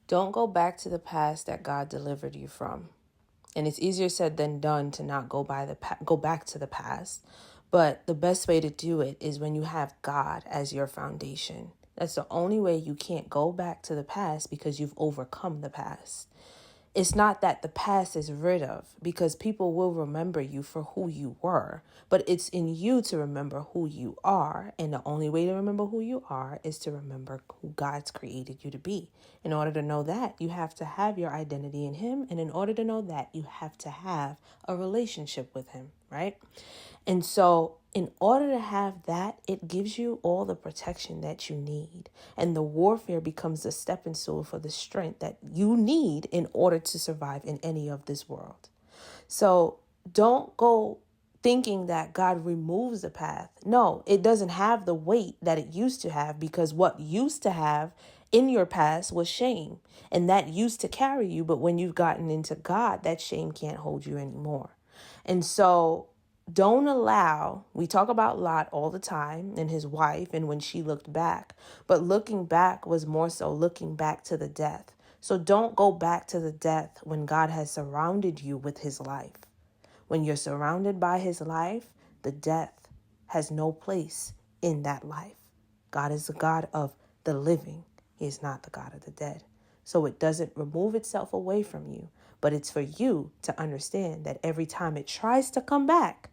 Don't go back to the past that God delivered you from. And it's easier said than done to not go back to the past. But the best way to do it is when you have God as your foundation. That's the only way you can't go back to the past, because you've overcome the past. It's not that the past is rid of, because people will remember you for who you were, but it's in you to remember who you are. And the only way to remember who you are is to remember who God's created you to be. In order to know that, you have to have your identity in Him. And in order to know that, you have to have a relationship with Him, right? And so in order to have that, it gives you all the protection that you need. And the warfare becomes the stepping stool for the strength that you need in order to survive in any of this world. So don't go thinking that God removes the path. No, it doesn't have the weight that it used to have, because what used to have in your past was shame, and that used to carry you. But when you've gotten into God, that shame can't hold you anymore. And so don't allow, we talk about Lot all the time and his wife and when she looked back, but looking back was more so looking back to the death. So don't go back to the death when God has surrounded you with His life. When you're surrounded by His life, the death has no place in that life. God is the God of the living. He is not the God of the dead. So it doesn't remove itself away from you, but it's for you to understand that every time it tries to come back,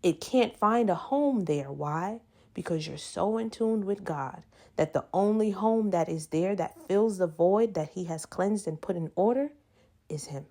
it can't find a home there. Why? Because you're so in tune with God that the only home that is there that fills the void that He has cleansed and put in order is Him.